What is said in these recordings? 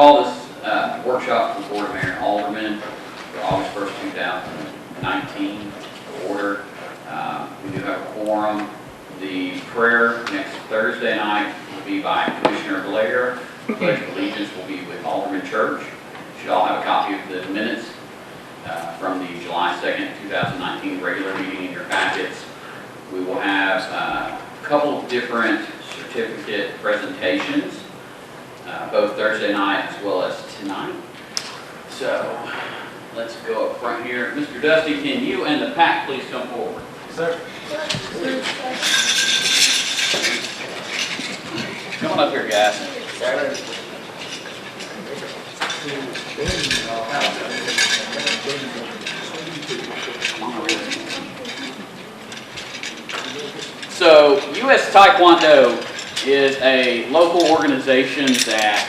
call this workshop for the Board of Mayor and Aldermen for August 1st, 2019 to order. We do have a quorum. The prayer next Thursday night will be by Commissioner Blair. The Pledge of Allegiance will be with Aldermen Church. You should all have a copy of the minutes from the July 2nd, 2019 regular meeting in your packets. We will have a couple of different certificate presentations, both Thursday night as well as tonight. So let's go up front here. Mr. Dusty, can you and the pack please come forward? Sir. Come on up here, guys. So, U.S. Taekwondo is a local organization that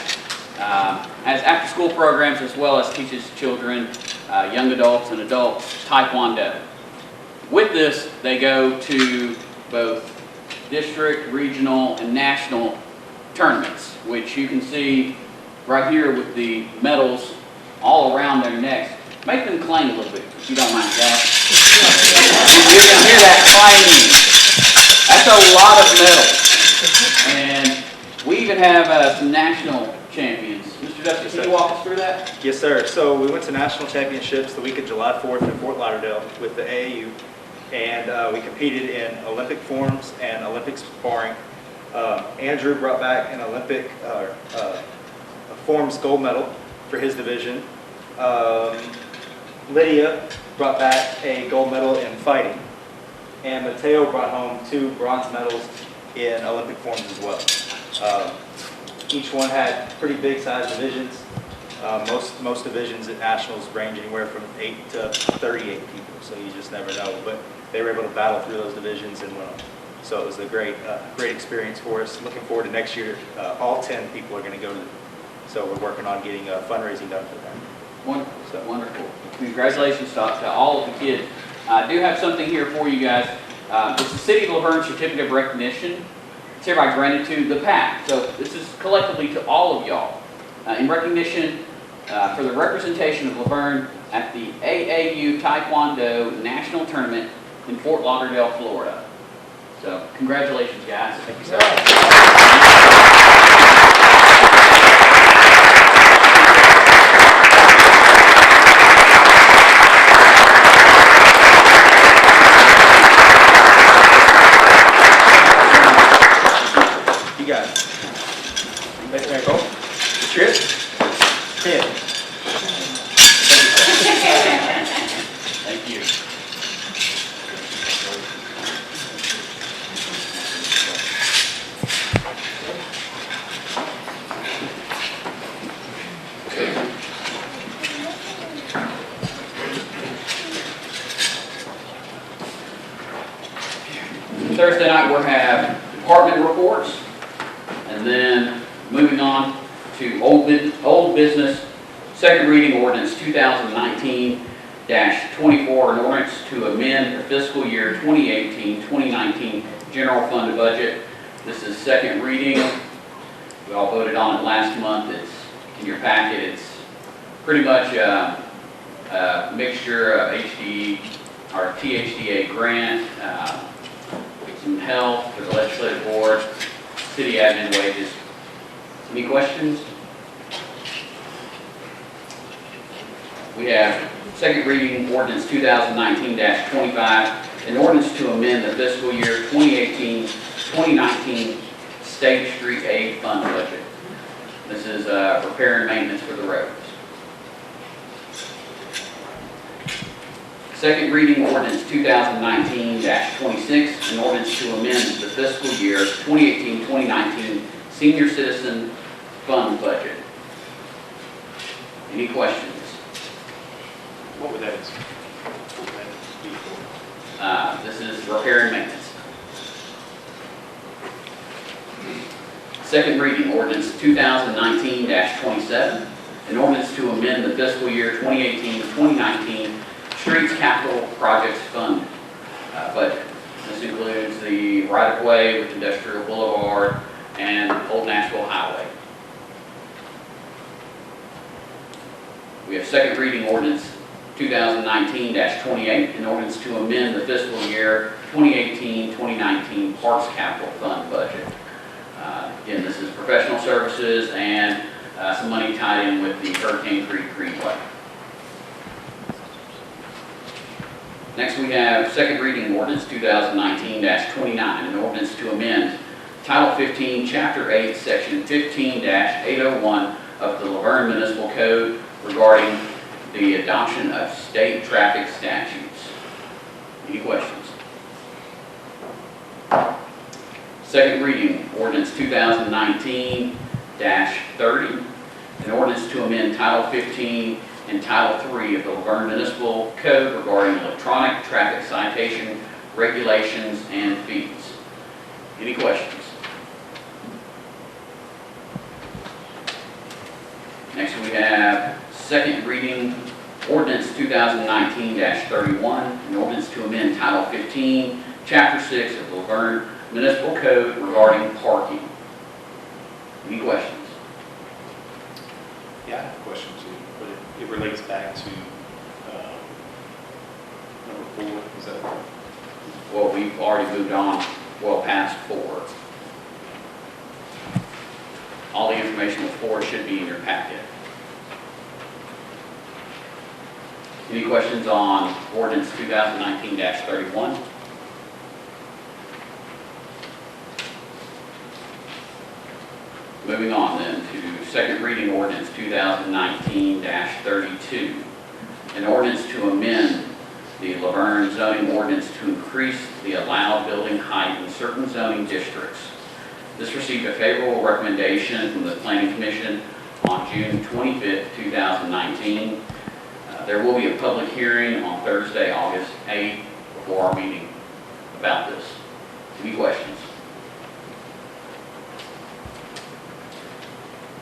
has after-school programs as well as teaches children, young adults, and adults Taekwondo. With this, they go to both district, regional, and national tournaments, which you can see right here with the medals all around their necks. Make them clang a little bit, if you don't mind, guys. You can hear that clanging. That's a lot of medals. And we even have some national champions. Mr. Dusty, can you walk us through that? Yes, sir. So we went to national championships the week of July 4th in Fort Lauderdale with the AAU, and we competed in Olympic forms and Olympic sparring. Andrew brought back an Olympic forms gold medal for his division. Lydia brought back a gold medal in fighting, and Mateo brought home 2 bronze medals in Olympic forms as well. Each one had pretty big size divisions. Most divisions at nationals range anywhere from 8 to 38 people, so you just never know. But they were able to battle through those divisions and win them. So it was a great experience for us. Looking forward to next year. All 10 people are going to go to. So we're working on getting fundraising done for them. Wonderful. So wonderful. Congratulations to all of the kids. I do have something here for you guys. It's the City of Laverne Certificate of Recognition. It's hereby granted to the PAC. So this is collectively to all of y'all in recognition for the representation of Laverne at the AAU Taekwondo National Tournament in Fort Lauderdale, Florida. So congratulations, guys. Thank you, sir. You got it. There you go. Trip. 10. Thank you. Thursday night we'll have department reports, and then moving on to old business, second reading ordinance 2019-24, an ordinance to amend the fiscal year 2018-2019 general fund budget. This is second reading. We all voted on it last month. It's in your packet. It's pretty much a mixture of THDA grant, some health for the legislative board, city admin wages. Any questions? We have second reading ordinance 2019-25, an ordinance to amend the fiscal year 2018-2019 State Street Aid Fund budget. This is repair and maintenance for the roads. Second reading ordinance 2019-26, an ordinance to amend the fiscal year 2018-2019 Senior Citizen Fund budget. Any questions? What would that be for? This is repair and maintenance. Second reading ordinance 2019-27, an ordinance to amend the fiscal year 2018-2019 Streets Capital Projects Fund budget. This includes the right-of-way with Industrial Boulevard and Old Nashville Highway. We have second reading ordinance 2019-28, an ordinance to amend the fiscal year 2018-2019 Parks Capital Fund budget. Again, this is professional services and some money tied in with the Hurricane Creek Greenway. Next, we have second reading ordinance 2019-29, an ordinance to amend Title 15, Chapter 8, Section 15-801 of the Vergne Municipal Code regarding the adoption of state traffic statutes. Any questions? Second reading ordinance 2019-30, an ordinance to amend Title 15 and Title 3 of the Vergne Municipal Code regarding electronic traffic citation regulations and fees. Any questions? Next we have second reading ordinance 2019-31, an ordinance to amend Title 15, Chapter 6 of the Vergne Municipal Code regarding parking. Any questions? Yeah, I have a question too, but it relates back to number 4, is that right? Well, we've already moved on well past 4. All the information with 4 should be in your packet. Any questions on ordinance 2019-31? Moving on then to second reading ordinance 2019-32, an ordinance to amend the Laverne zoning ordinance to increase the allowed building height in certain zoning districts. This received a favorable recommendation from the Planning Commission on June 25th, 2019. There will be a public hearing on Thursday, August 8th, before our meeting about this. Any questions?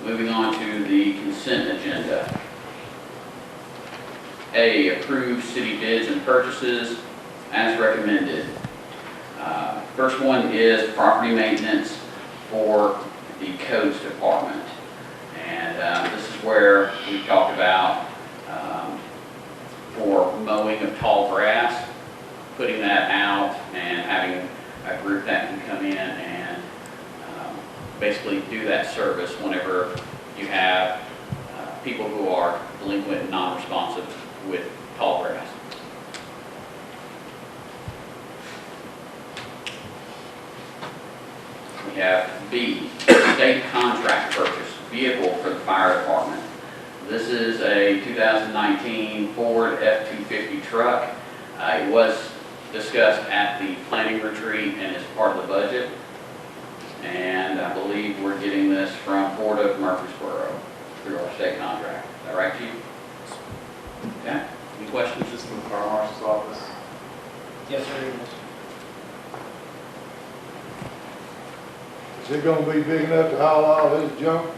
Moving on to the consent agenda. A, approve city bids and purchases as recommended. First one is property maintenance for the codes department. And this is where we talked about for mowing of tall grass, putting that out and having a group that can come in and basically do that service whenever you have people who are delinquent and non-responsive with tall grass. We have B, state contract purchase, vehicle for the fire department. This is a 2019 Ford F-250 truck. It was discussed at the planning retreat and is part of the budget. And I believe we're getting this from Ford of Murfreesboro through our state contract. Is that right, Chief? Okay. Any questions? Is this from the fire marshal's office? Yes, sir. Is it gonna be big enough to haul all this junk?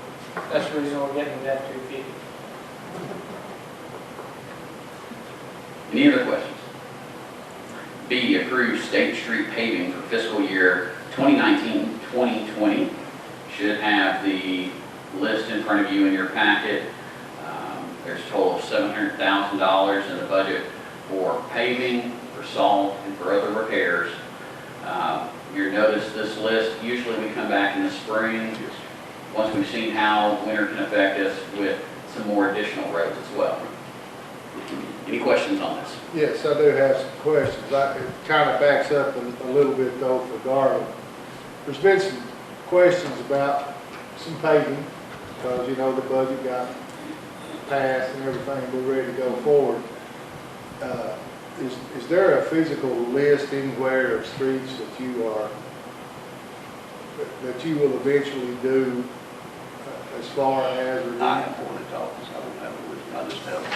That's the reason we're getting that 250. Any other questions? B, approve State Street paving for fiscal year 2019-2020. Should have the list in front of you in your packet. There's a total of $700,000 in the budget for paving, for salt, and for other repairs. You'll notice this list, usually we come back in the spring, once we've seen how winter can affect us with some more additional roads as well. Any questions on this? Yes, I do have some questions. It kind of backs up a little bit though for Garland. There's been some questions about some paving, because you know the budget got passed and everything, we're ready to go forward. Is there a physical list anywhere of streets that you will eventually do as far as? I have one at the office, I don't have it with me, I just have the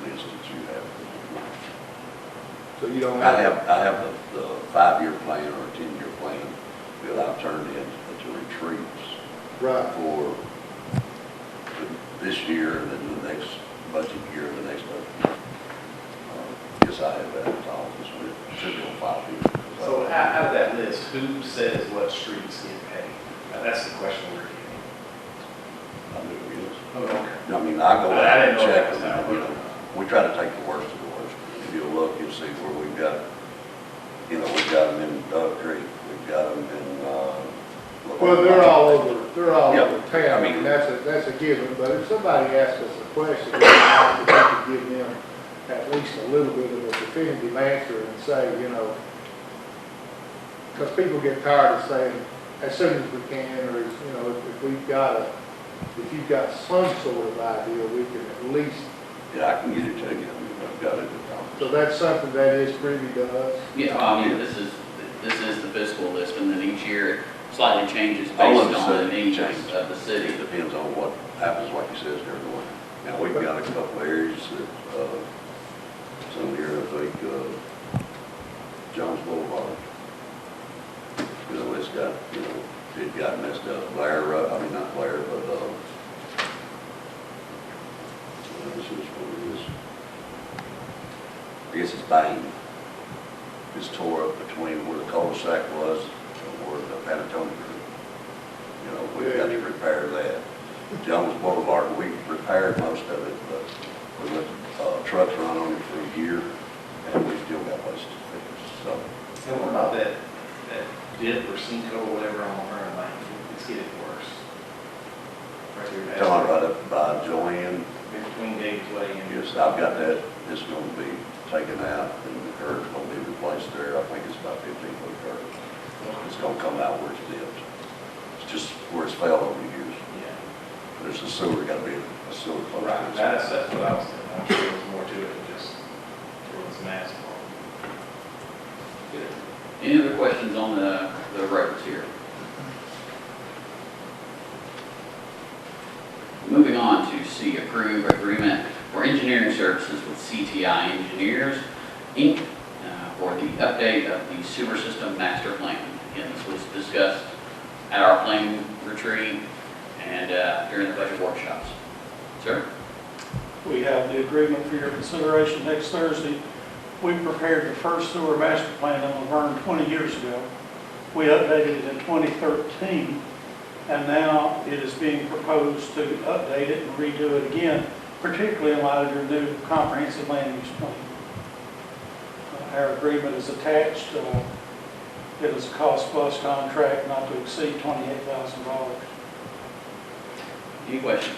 list that you have. So you don't I have the 5-year plan or a 10-year plan that I've turned in to retreats Right. for this year and then the next budget year and the next budget year. Yes, I have that at the office, but it should be on 5 years. So out of that list, who says what streets get paid? That's the question we're getting. I knew it is. Oh, okay. I mean, I go I out didn't and know check that was how it them, you know, worked. we try to take the worst of the worst. If you'll look, you'll see where we've got, you know, we've got them in Dove Creek, we've got them in, Well, they're all over Yeah, town, I I mean, mean- that's a given, but if somebody asks us a question, we'd like to give them at least a little bit of a definitive answer and say, you know, because people get tired of saying, as soon as we can, or, you know, if you've got some sort of idea, we can at least, Yeah, I can get it to you, I mean, I've got it. so that's something that is privy to us. Yeah, I mean, this is the fiscal list, and then each year it slightly changes All of based it's on the subject needs to change. of the city. It depends on what happens, like you said, during the winter. Now, we've got a couple areas that, some here, I think, Jones Boulevard. You know, it's got, you know, it got messed up. Blair Road, I mean, not Blair, but, this is what it is. I guess it's Bang. It's tore up between where the cul-de-sac was and where the Panatone grew. You know, we've got to repair that. Jones Boulevard, we repaired most of it, but we let trucks run on it for a year, and we still got places to fix. So, And what about that dip or sinkhole or whatever on Vergne Lane? It's getting worse. Right there. talking right up by Joanne, Between Dave's Way and. yes, I've got that, it's going to be taken out, and the curb's going to be replaced there. I think it's about 15-foot curb. It's going to come out where it's dipped. It's just where it's fell over the years. Yeah. There's a sewer, got to be a sewer close to Right, it. that's what I was thinking. I'm sure there's more to it than just throwing some asphalt. Good. Any other questions on the roads here? Moving on to C, approve agreement for engineering services with CTI Engineers, Inc., for the update of the sewer system master plan. Again, this was discussed at our planning retreat and during the budget workshops. Sir? We have the agreement for your consideration next Thursday. We prepared the first sewer master plan on Laverne 20 years ago. We updated it in 2013, and now it is being proposed to update it and redo it again, particularly in light of your new comprehensive land use plan. Our agreement is attached. It is a cost-plus contract not to exceed $28,000. Any questions?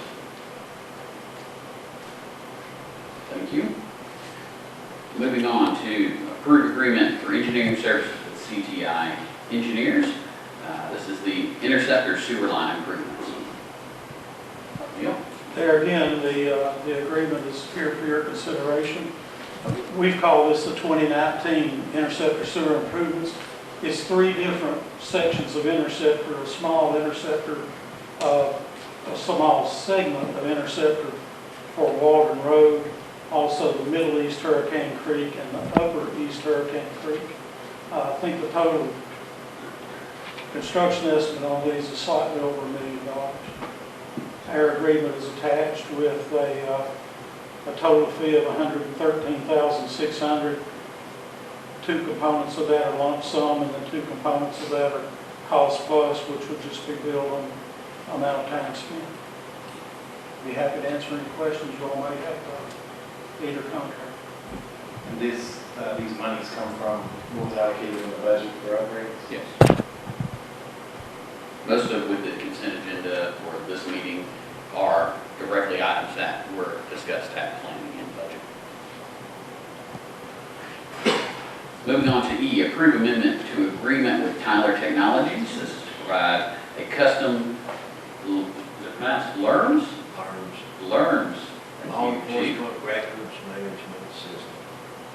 Thank you. Moving on to approved agreement for engineering services with CTI Engineers. This is the interceptor sewer line improvements. Neil? There again, the agreement is here for your consideration. We've called this the 2019 Interceptor Sewer Improvements. It's 3 different sections of interceptor, a small interceptor, a small segment of interceptor for Waldron Road, also the Middle East Hurricane Creek and the Upper East Hurricane Creek. I think the total construction estimate on these is slightly over $1 million. Our agreement is attached with a total fee of $113,600. 2 components of that are lump sum, and the 2 components of that are cost plus, which would just be billed on amount of time spent. Be happy to answer any questions you all may have either contract. And these monies come from what was allocated in the budget for upgrades? Yes. Most of with the consent agenda for this meeting are directly items that were discussed at planning and budget. Moving on to E, approve amendment to agreement with Tyler Technologies. This is to provide a custom, is it pronounced LERMS? LERMS. Law Thank you, Chief. Enforcement Records Management System.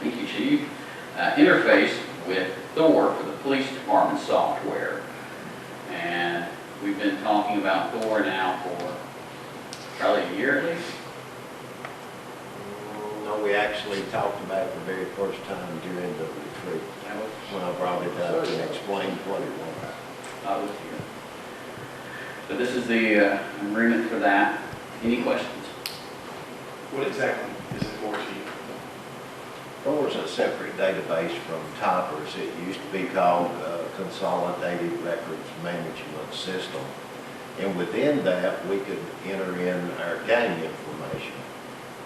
Thank you, Chief. Interface with Thor for the police department software. And we've been talking about Thor now for probably a year at least. No, we actually talked about it the very first time during the retreat, when I brought it up and explained what it was. I was here. So this is the agreement for that. Any questions? What exactly is it for, Chief? Thor's a separate database from Tyler's. It used to be called Consolidated Records Management System. And within that, we could enter in our game information.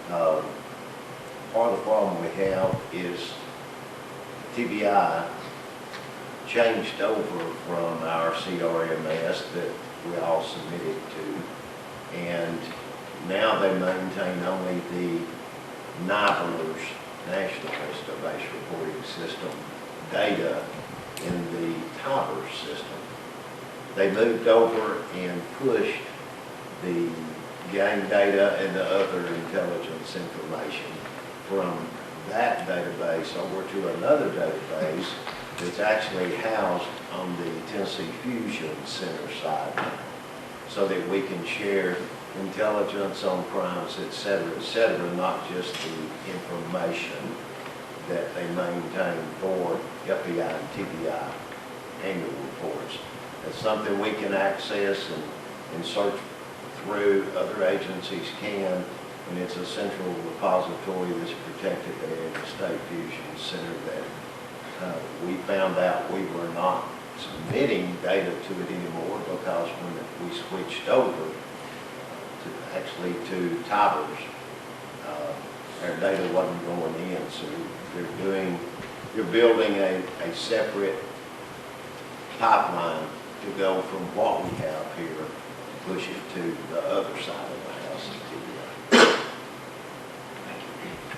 Part of the problem we have is TBI changed over from our CRMS that we all submitted to. And now they maintain only the NIBR's National Incident Based Reporting System data in the TIBR system. They moved over and pushed the gang data and the other intelligence information from that database over to another database that's actually housed on the Tennessee Fusion Center side, so that we can share intelligence on crimes, et cetera, not just the information that they maintain for FBI and TBI annual reports. It's something we can access and search through, other agencies can, and it's a central repository that's protected there in the State Fusion Center that we found out we were not submitting data to it anymore, because when we switched over to TIBR's, our data wasn't going in. So you're building a separate pipeline to go from what we have here to push it to the other side of the house in TBI.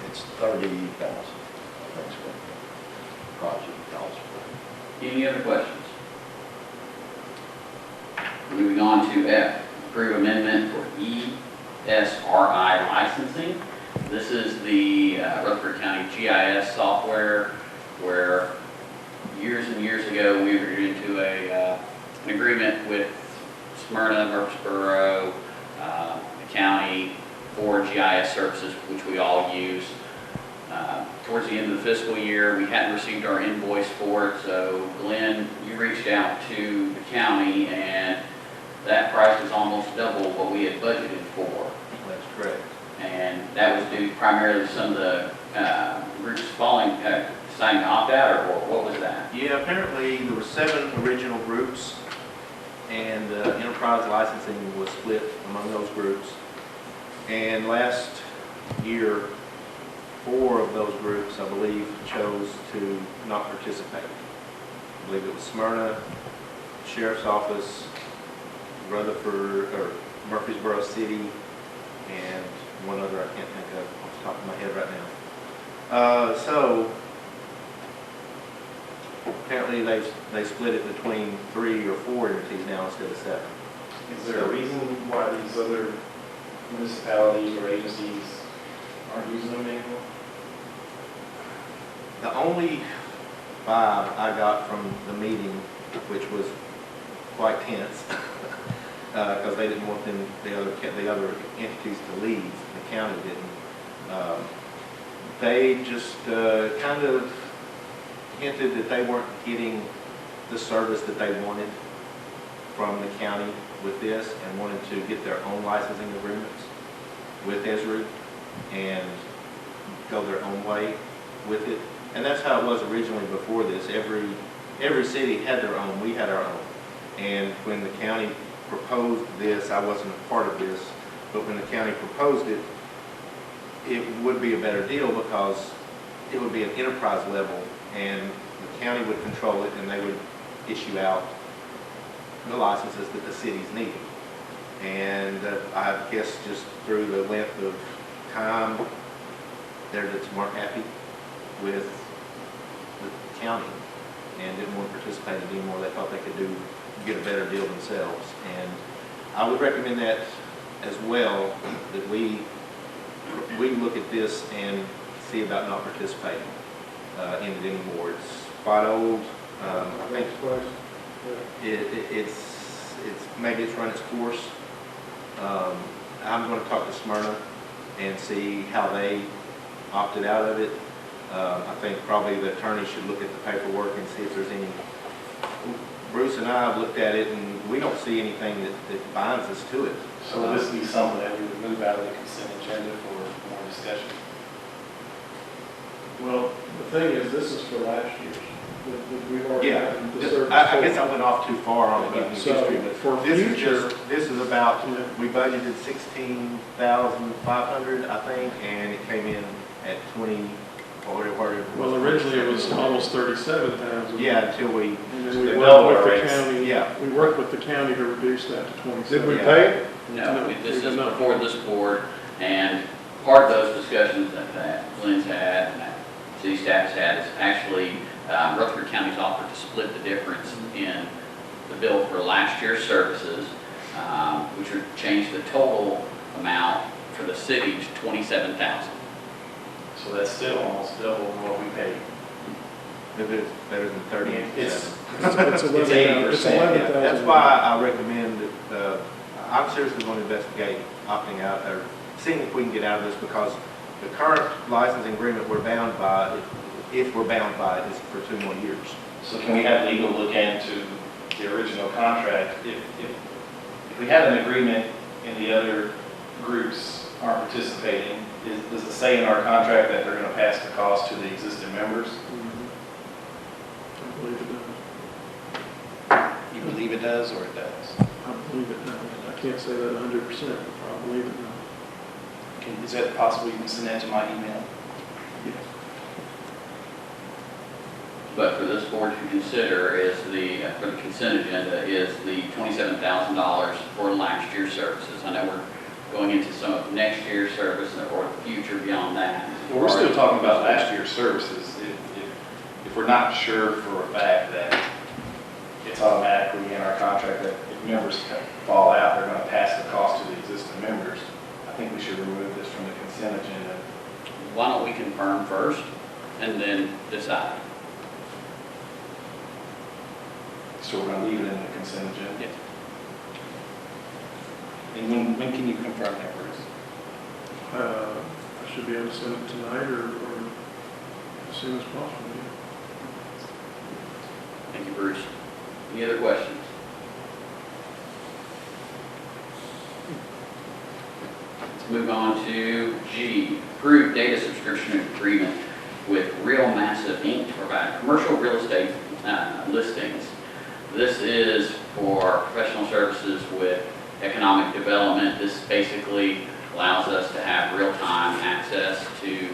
It's $30,000, I think is what the project calls for. Any other questions? Moving on to F, approve amendment for ESRI licensing. This is the Rutherford County GIS software where years and years ago we entered into an agreement with Smyrna, Murfreesboro, the county for GIS services, which we all use. Towards the end of the fiscal year, we hadn't received our invoice for it, so Glenn, you reached out to the county, and that price was almost double what we had budgeted for. That's correct. And that was due primarily to some of the groups deciding to opt out, or what was that? Yeah, apparently there were 7 original groups, and enterprise licensing was split among those groups. And last year, 4 of those groups, I believe, chose to not participate. I believe it was Smyrna, Sheriff's Office, Rutherford, or Murfreesboro City, and one other I can't think of off the top of my head right now. So apparently they split it between 3 or 4 entities now instead of 7. Is there a reason why these other municipalities or agencies aren't using them anymore? The only vibe I got from the meeting, which was quite tense, because they didn't want the other entities to leave, the county didn't. They just kind of hinted that they weren't getting the service that they wanted from the county with this, and wanted to get their own licensing agreements with Esri and go their own way with it. And that's how it was originally before this. Every city had their own. We had our own. And when the county proposed this, I wasn't a part of this, but when the county proposed it, it would be a better deal because it would be an enterprise level, and the county would control it, and they would issue out the licenses that the cities needed. And I guess just through the length of time, they just weren't happy with the county and didn't want to participate anymore. They thought they could get a better deal themselves. And I would recommend that as well, that we look at this and see about not participating in it anymore. It's quite old. I think Next question. maybe it's run its course. I'm going to talk to Smyrna and see how they opted out of it. I think probably the attorney should look at the paperwork and see if there's any. Bruce and I have looked at it, and we don't see anything that binds us to it. So will this be something that we would move out of the consent agenda for more discussion? Well, the thing is, this is for last year's. We've already Yeah, gotten the service. I guess I went off too far on the So, history, but for this future- is about, we budgeted 16,500, I think, and it came in at 20, or whatever it was. Well, originally it was almost 37,000. Yeah, until we, And then we Double worked our with the rates. county. Yeah. We worked with the county to reduce that to 27. Did we pay it? No, this we is did not. before this board, and part of those discussions that Lynn's had and that city staff has had is actually, Rutherford County's offered to split the difference in the bill for last year's services, which would change the total amount for the city to $27,000. So that's still almost double what we paid. if it's better than 38. It's, It's 11,000. It's 11,000. That's why I recommend that, I'm seriously going to investigate opting out, or seeing if we can get out of this, because the current licensing agreement we're bound by, if we're bound by it, is for 2 more years. so can we have legal look into the original contract? If we have an agreement and the other groups aren't participating, does it say in our contract that they're going to pass the cost to the existing members? I believe it does. You believe it does, or it does? I believe it does. I can't say that 100%, but I believe it does. Is that possible you can send that to my email? Yes. But for this board to consider is for the consent agenda, is the $27,000 for last year's services. I know we're going into some of next year's service or the future beyond that. Well, we're still talking about last year's services. If we're not sure for a fact that it's automatically in our contract that if members fall out, they're going to pass the cost to the existing members, I think we should remove this from the consent agenda. Why don't we confirm first and then decide? So we're going to leave it in the consent agenda? Yes. And when can you confirm that, Bruce? I should be able to send it tonight or as soon as possible. Yeah. Thank you, Bruce. Any other questions? Let's move on to G, approve data subscription agreement with Real Massive Inc. to provide commercial real estate listings. This is for professional services with economic development. This basically allows us to have real-time access to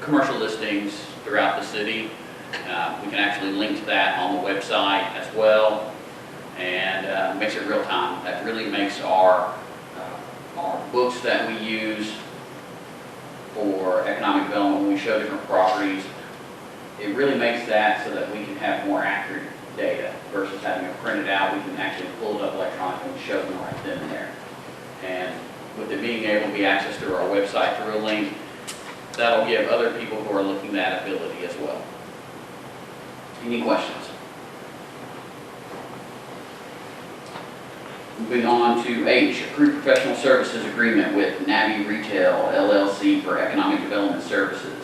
commercial listings throughout the city. We can actually link to that on the website as well, and makes it real time. That really makes our books that we use for economic development, when we show different properties, it really makes that so that we can have more accurate data versus having it printed out. We can actually pull it up electronically and show them right then and there. And with it being able to be accessed through our website through a link, that'll give other people who are looking that ability as well. Any questions? Moving on to H, approved professional services agreement with Navy Retail LLC for economic development services.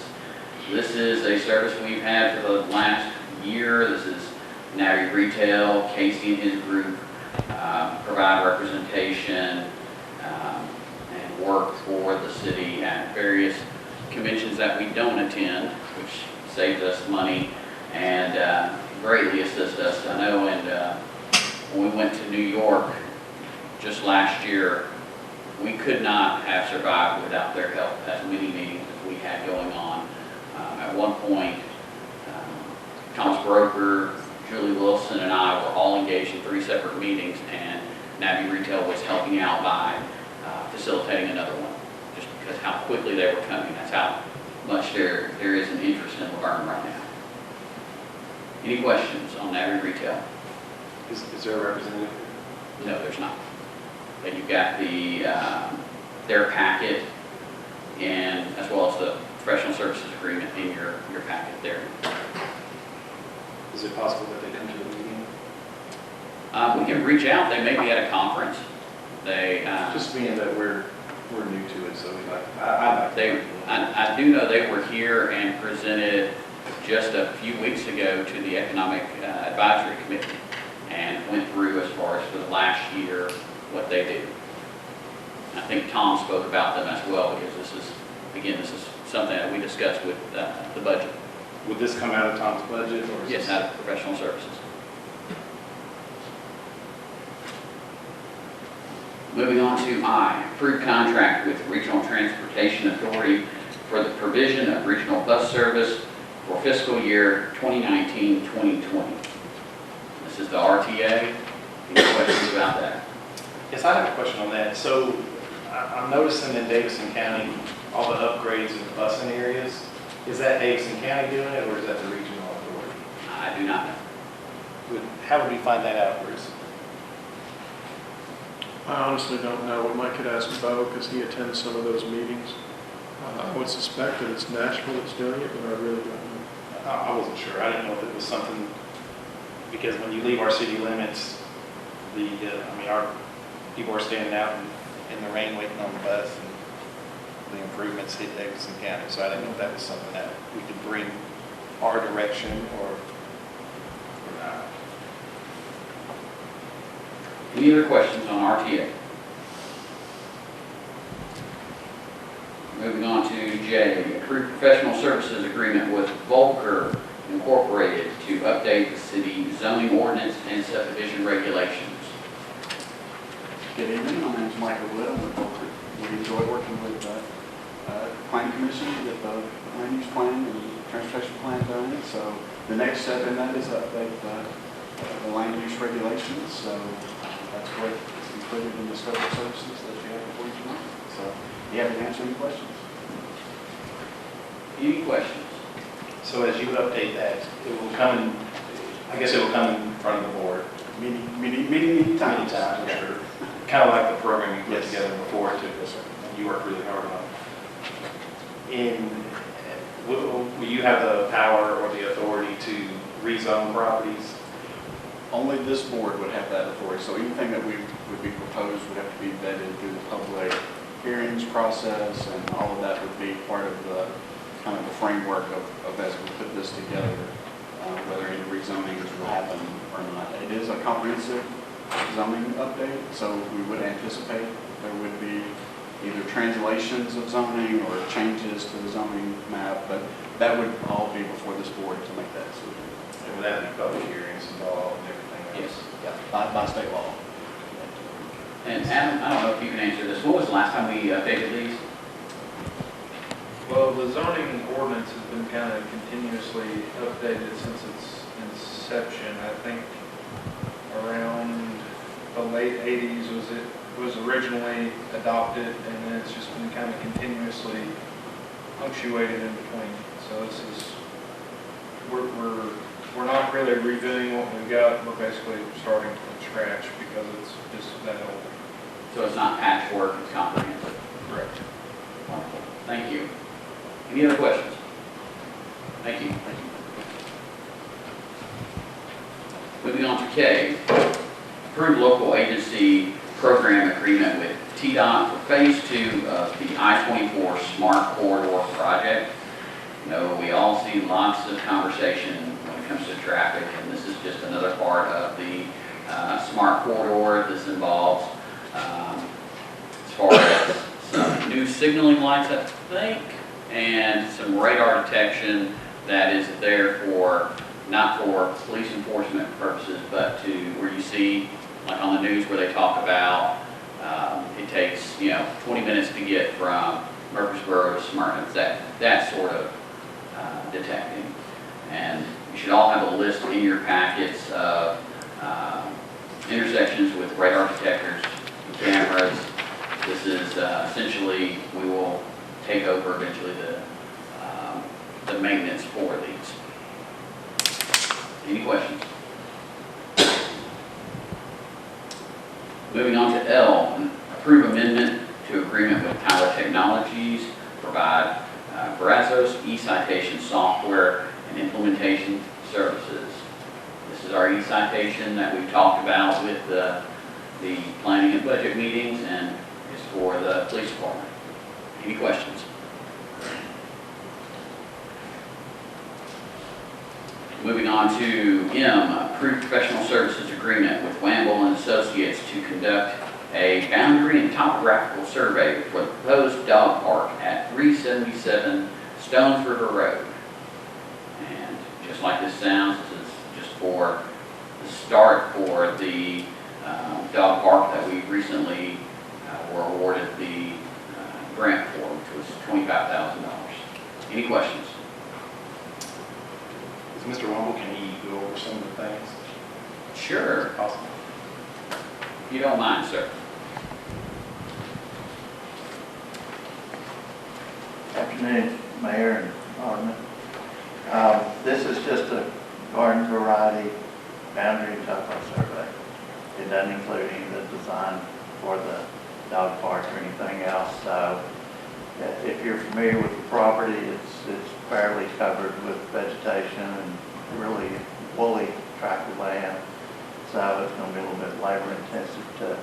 This is a service we've had for the last year. This is Navy Retail, Casey and his group provide representation and work for the city at various conventions that we don't attend, which saves us money and greatly assists us. I know, and when we went to New York just last year, we could not have survived without their help. As many meetings as we had going on. At one point, Thomas Broker, Julie Wilson, and I were all engaged in 3 separate meetings, and Navy Retail was helping out by facilitating another one, just because how quickly they were coming. That's how much there is an interest in Laverne right now. Any questions on Navy Retail? Is there a representative? No, there's not. And you've got their packet, and as well as the professional services agreement in your packet there. Is it possible that they come to the meeting? We can reach out. They may be at a conference. They Just being that we're new to it, so we like, I do know they were here and presented just a few weeks ago to the Economic Advisory Committee and went through as far as for the last year what they do. I think Tom spoke about them as well, because this is something that we discussed with the budget. Would this come out of Tom's budget, or is Yes, this- out of professional services. Moving on to I, approved contract with Regional Transportation Authority for the provision of regional bus service for fiscal year 2019-2020. This is the RTA. Any questions about that? Yes, I have a question on that. So I'm noticing in Davidson County, all the upgrades in the busing areas, is that Davidson County doing it, or is that the regional authority? I do not know. How would we find that out, Bruce? I honestly don't know. Mike could ask Bo because he attends some of those meetings. I would suspect that it's Nashville that's doing it, but I really don't know. I wasn't sure. I didn't know if it was something, because when you leave our city limits, our people are standing out in the rain waiting on the bus, and the improvements hit Davidson County. So I didn't know if that was something that we could bring our direction or not. Any other questions on RTA? Moving on to J, approved professional services agreement with Volker Incorporated to update the city zoning ordinance and subdivision regulations. Good evening, my name is Michael Wood, I'm with Boardroom. We enjoy working with the Planning Commission to get the land use plan and the transportation plan done. So the next step in that is update the land use regulations. So that's what is included in the scope of services that you have before you tonight. So you have to answer any questions. Any questions? So as you update that, it will come in, I guess it will come in front of the board. Many Many times. times, I'm sure. Kind of like the program you put Yes. together before too. Yes, sir. You worked really hard on it. Will you have the power or the authority to rezone properties? Only this board would have that authority. So anything that would be proposed would have to be vetted through the public hearings process, and all of that would be part of the kind of the framework of as we put this together, whether any rezonings will happen or not. It is a comprehensive zoning update, so we would anticipate there would be either translations of zoning or changes to the zoning map, but that would all be before this board to make that decision. And would that be public hearings and all and everything else? Yes. Yeah, by state law. And Adam, I don't know if you can answer this. What was the last time we updated these? Well, the zoning ordinance has been kind of continuously updated since its inception. I think around the late 80s was originally adopted, and then it's just been kind of continuously punctuated in between. So this is, we're not really reviewing what we've got. We're basically starting from scratch because it's just that old. So it's not patchwork, it's comprehensive. Correct. Wonderful. Thank you. Any other questions? Thank you. Moving on to K, approved local agency program agreement with TDOT for Phase 2 of the I-24 Smart Corridor project. You know, we all see lots of conversation when it comes to traffic, and this is just another part of the Smart Corridor. This involves, as far as some new signaling lights, I think, and some radar detection that is there for, not for police enforcement purposes, but to where you see, like on the news where they talk about, it takes, 20 minutes to get from Murfreesboro to Smyrna, that sort of detecting. And you should all have a list in your packets of intersections with radar detectors and cameras. This is essentially, we will take over eventually the maintenance for these. Any questions? Moving on to L, approve amendment to agreement with Tyler Technologies, provide Brazos e-citation software and implementation services. This is our e-citation that we've talked about with the planning and budget meetings, and is for the police department. Any questions? Moving on to M, approved professional services agreement with Wamble and Associates to conduct a boundary and topographical survey for the proposed dog park at 377 Stones River Road. And just like this sounds, this is just for the start for the dog park that we recently were awarded the grant for, which was $25,000. Any questions? Is Mr. Wumble, can he go over some of the things? Sure. Awesome. If you don't mind, sir. Afternoon, Mayor and Alderman. This is just a garden variety boundary and topography survey. It doesn't include any of the design for the dog park or anything else. So if you're familiar with the property, it's fairly covered with vegetation and really woolly tract of land. So it's going to be a little bit labor intensive to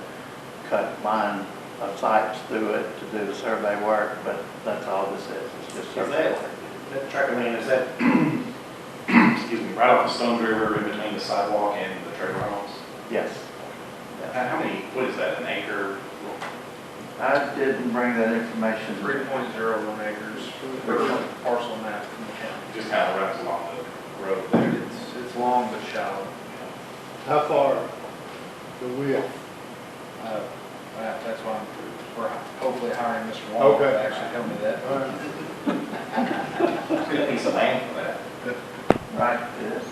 cut line of sites through it to do the survey work, but that's all this is. It's just survey work. That tract of land, is that, excuse me, right off the Stones River in between the sidewalk and the trailer homes? Yes. How many, what is that, an acre? I didn't bring that information. 3.01 acres for the parcel map from the county. Just kind of runs along the road there. It's long but shallow. How far the width? That's why we're hopefully hiring Mr. Wall Okay. to actually tell me that. All right. Good piece of land for that. Right, it is.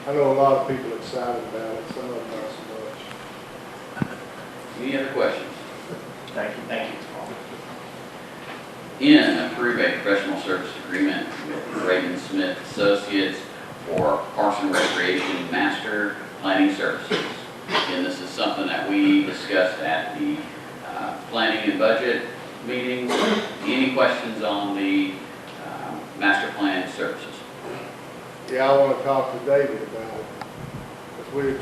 I know a lot of people excited about it, some of them not so much. Any other questions? Thank you. Thank you. N, approve a professional service agreement with Raven Smith Associates for Parks and Recreation Master Planning Services. Again, this is something that we discussed at the planning and budget meetings. Any questions on the master plan services? Yeah, I want to talk to David about it. 'Cause we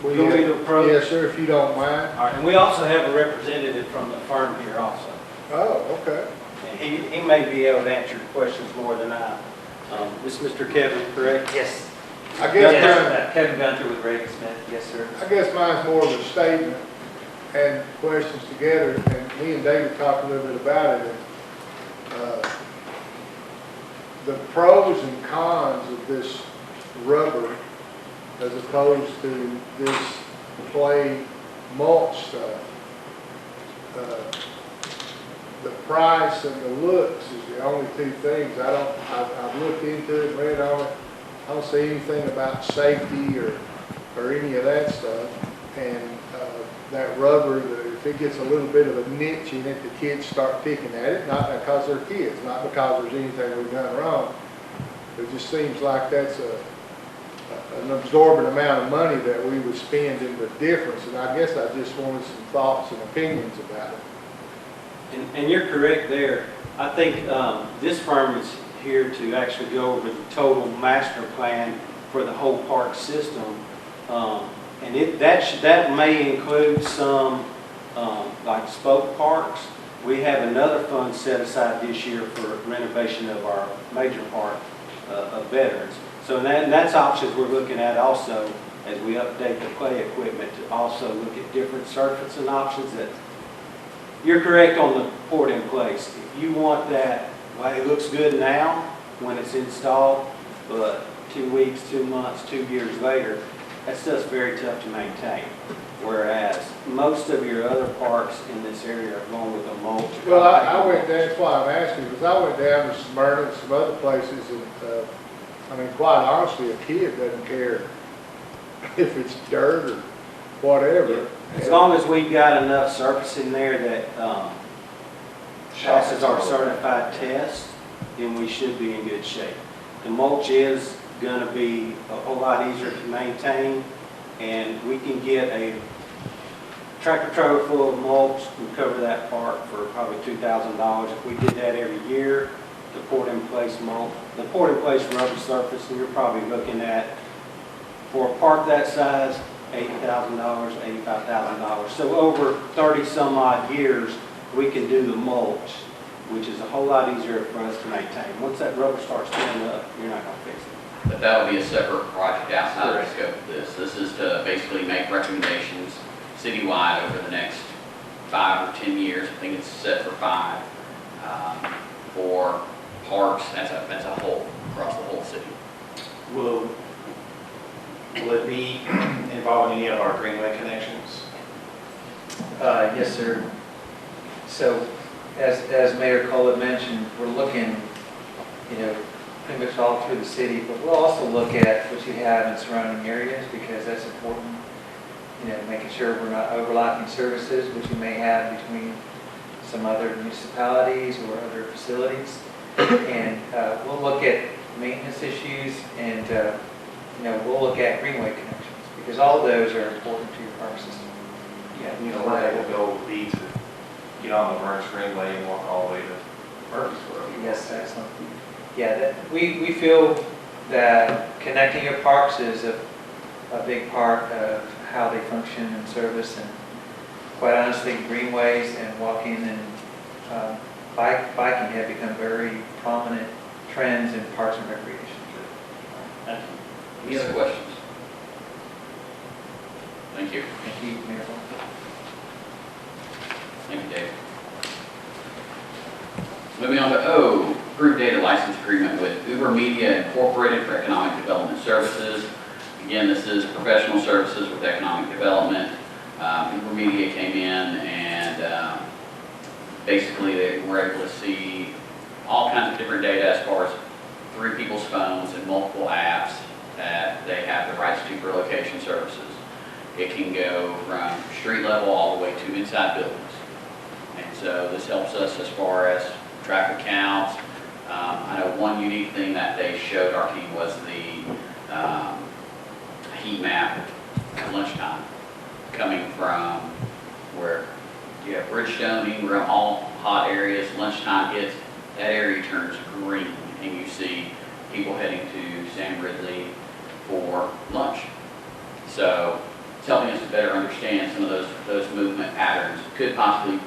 You want me to approach? Yes, sir, if you don't mind. All right, and we also have a representative from the firm here also. Oh, okay. And he may be able to answer your questions more than I. This is Mr. Kevin, correct? Yes. I guess Kevin Gunter with Reagan Smith, yes, sir. mine's more of a statement and questions together, and me and David talked a little bit about it. The pros and cons of this rubber as opposed to this clay mulch stuff. The price and the looks is the only two things. I've looked into it, and read on it. I don't see anything about safety or any of that stuff. And that rubber, if it gets a little bit of a niche in it, the kids start picking at it, not because they're kids, not because there's anything we've done wrong. It just seems like that's an absorbent amount of money that we would spend in the difference. And I guess I just wanted some thoughts and opinions about it. And you're correct there. I think this firm is here to actually go over the total master plan for the whole park system. And that may include some like spoke parks. We have another fund set aside this year for renovation of our major park of veterans. So that's options we're looking at also as we update the play equipment to also look at different surfacing options. That you're correct on the port in place. If you want that, well, it looks good now when it's installed, but 2 weeks, 2 months, 2 years later, that stuff's very tough to maintain. Whereas most of your other parks in this area are going with a mulch. Well, I went, that's why I'm asking, because I went down to Smyrna and some other places, and, I mean, quite honestly, a kid doesn't care if it's dirt or whatever. As long as we've got enough surface in there that passes our certified test, then we should be in good shape. The mulch is going to be a whole lot easier to maintain, and we can get a tractor trailer full of mulch and cover that park for probably $2,000. If we did that every year, the port-in-place mulch, the port-in-place rubber surface, and you're probably looking at, for a park that size, $80,000, $85,000. So over 30 some odd years, we can do the mulch, which is a whole lot easier for us to maintain. Once that rubber starts tearing up, you're not going to fix it. But that would be a separate project outside of the scope of this. This is to basically make recommendations citywide over the next 5 or 10 years. I think it's set for 5 for parks as a whole, across the whole city. Will it be involving any of our greenway connections? Yes, sir. So, as Mayor Cole had mentioned, we're looking, pretty much all through the city, but we'll also look at what you have in surrounding areas, because that's important. Making sure we're not overlapping services, which you may have between some other municipalities or other facilities. And we'll look at maintenance issues, and we'll look at greenway connections, because all of those are important to your park system. Yeah, one day the goal would be to get on the Vergne Greenway and walk all the way to Murfreesboro. Yes, excellent. Yeah, we feel that connecting your parks is a big part of how they function and service, and quite honestly, greenways and walking and biking have become very prominent trends in parks and recreation. Thank you. Any other questions? Thank you. Thank you, Mayor. Thank you, Dave. Moving on to O, approved data license agreement with Uber Media Incorporated for economic development services. Again, this is professional services with economic development. Uber Media came in and basically they were able to see all kinds of different data as far as through people's phones and multiple apps that they have the rights to for location services. It can go from street level all the way to inside buildings. And so this helps us as far as traffic counts. I know one unique thing that they showed our team was the heat map at lunchtime coming from where you have Bridgestone, Ingram, all hot areas. Lunchtime hits, that area turns green and you see people heading to Sam Ridley for lunch. So it's helping us to better understand some of those movement patterns. Could possibly,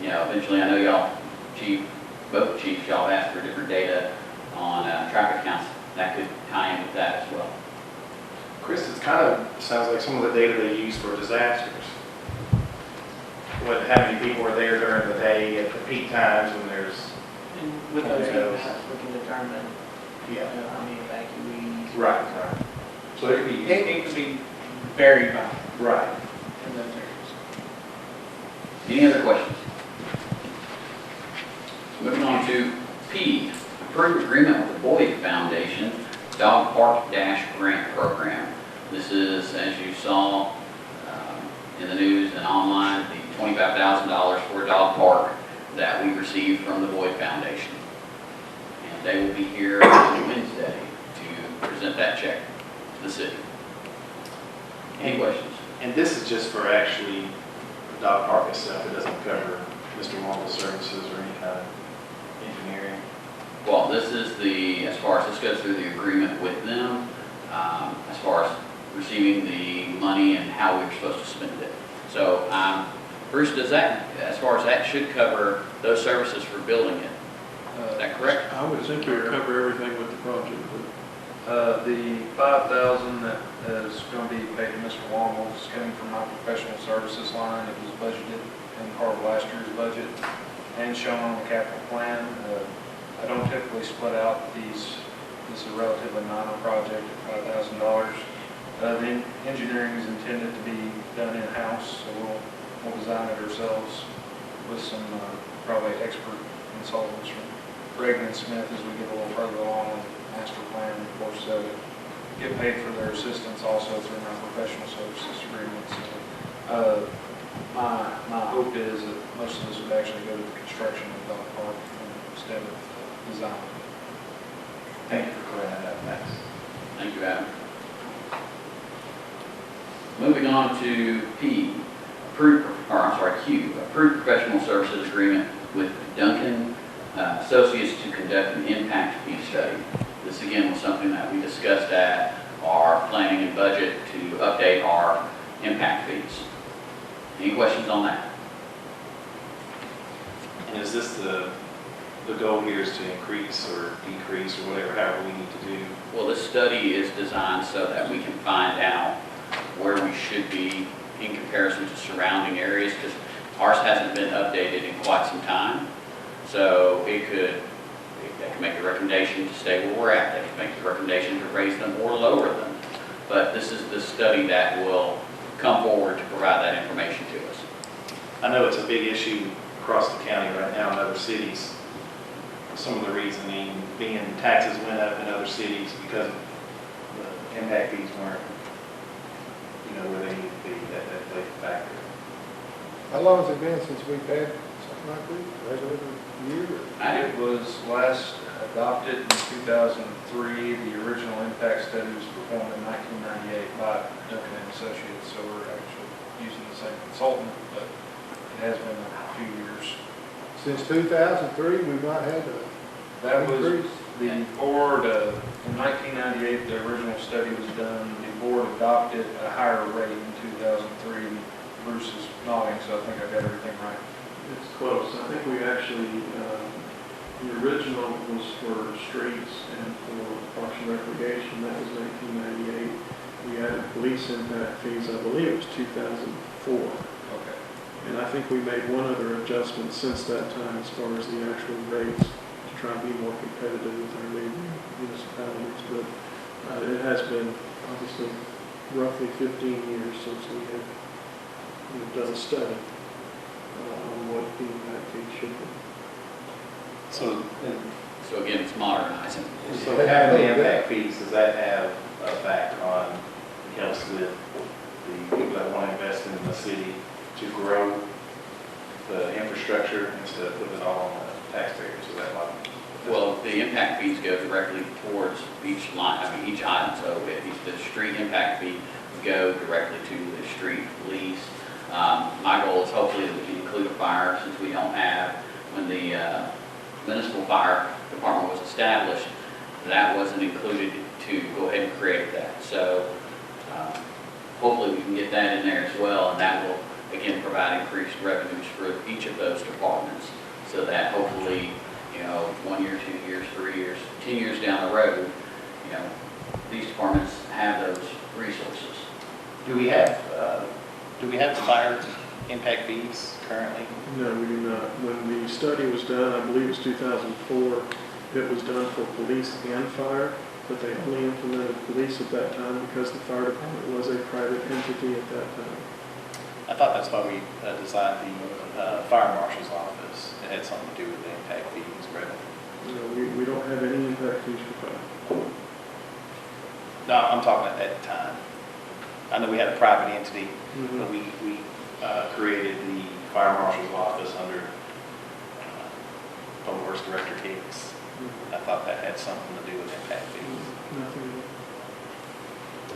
eventually, I know y'all, both chiefs, y'all asked for different data on traffic counts. That could tie in with that as well. Chris, it kind of sounds like some of the data they use for disasters. How many people are there during the day at the peak times when there's, And with those tornadoes. data, we can determine, how many evacuees. Right. So it could be. It could be varied by Right. in those areas. Any other questions? Moving on to P, approved agreement with the Boyd Foundation Dog Park Dash Grant Program. This is, as you saw in the news and online, the $25,000 for a dog park that we received from the Boyd Foundation. And they will be here on Wednesday to present that check to the city. Any questions? And this is just for actually the dog park itself. It doesn't cover Mr. Marvel's services or any kind of engineering. Well, this is as far as this goes through the agreement with them, as far as receiving the money and how we're supposed to spend it. So, Bruce, does that, as far as that should cover those services for building it? Is that correct? I would think it would cover everything with the project. The $5,000 that is going to be paid to Mr. Wong is coming from my professional services line. It was budgeted in part of last year's budget and shown on the capital plan. I don't typically split out these. This is a relatively minor project at $5,000. The engineering is intended to be done in-house, so we'll design it ourselves with some probably expert consultants from Vergne and Smith as we get a little further along with the master plan. Of course, they would get paid for their assistance also through my professional services agreements. My hope is that most of this would actually go to the construction of the dog park instead of design. Thank you for clearing that up, Max. Thank you, Adam. Moving on to P, Q, approved professional services agreement with Duncan Associates to conduct an impact fee study. This again was something that we discussed at our planning and budget to update our impact fees. Any questions on that? And is this the goal here is to increase or decrease or whatever, however we need to do? Well, this study is designed so that we can find out where we should be in comparison to surrounding areas, because ours hasn't been updated in quite some time. So they could make a recommendation to stay where we're at. They could make the recommendation to raise them or lower them. But this is the study that will come forward to provide that information to us. I know it's a big issue across the county right now in other cities. Some of the reasoning being taxes went up in other cities because the impact fees weren't, where they need to be, that played a factor. How long has it been since we've had something like this? Regular year? It was last adopted in 2003. The original impact study was performed in 1998 by Duncan and Associates, so we're actually using the same consultant, but it has been a few years. Since 2003, we've not had a That was increase? the board, in 1998, the original study was done. The board adopted a higher rate in 2003. Bruce is nodding, so I think I got everything right. It's close. I think we actually, the original was for streets and for parks and recreation. That was 1998. We added police impact fees, I believe it was 2004. Okay. And I think we made one other adjustment since that time as far as the actual rates to try and be more competitive with our neighboring municipalities. But it has been obviously roughly 15 years since we've done a study on what the impact fee should be. So again, it's modernizing. So having the impact fees, does that have a fact on, helps the people that want to invest in the city to grow the infrastructure instead of putting it all on the taxpayers? So that might. Well, the impact fees go directly towards each line, each item. So if the street impact fee would go directly to the street lease. My goal is hopefully that we can include a fire, since we don't have, when the municipal fire department was established, that wasn't included to go ahead and create that. So hopefully we can get that in there as well, and that will again provide increased revenues for each of those departments, so that hopefully 1 year, 2 years, 3 years, 10 years down the road, these departments have those resources. Do we have the fire impact fees currently? No, we do not. When the study was done, I believe it was 2004, it was done for police and fire, but they only implemented police at that time because the fire department was a private entity at that time. I thought that's why we designed the fire marshal's office. It had something to do with the impact fees revenue. We don't have any impact fees for fire. No, I'm talking at that time. I know we had a private entity, Mhm. but we created the fire marshal's office under Public Works Director Hicks. I thought that had something to do with impact fees. Nothing.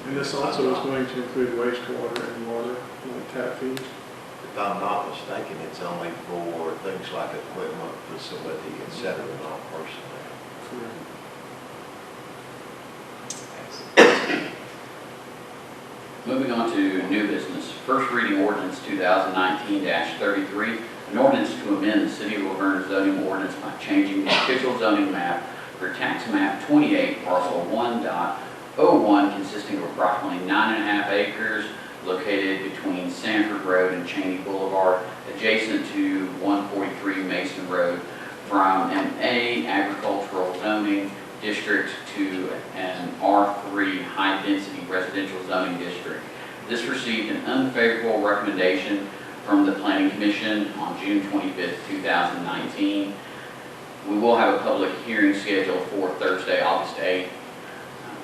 And this also is going to include wastewater and water, tap fees. If I'm not mistaken, it's only for things like equipment, facility, et cetera, not personnel. Correct. Moving on to new business. First reading ordinance 2019-33, an ordinance to amend the City of Laverne zoning ordinance by changing the official zoning map for tax map 28, parcel 1.01, consisting of approximately 9.5 acres located between Sanford Road and Cheney Boulevard, adjacent to 143 Mason Road, from an A agricultural zoning district to an R3 high-density residential zoning district. This received an unfavorable recommendation from the Planning Commission on June 25th, 2019. We will have a public hearing scheduled for Thursday, August 8th,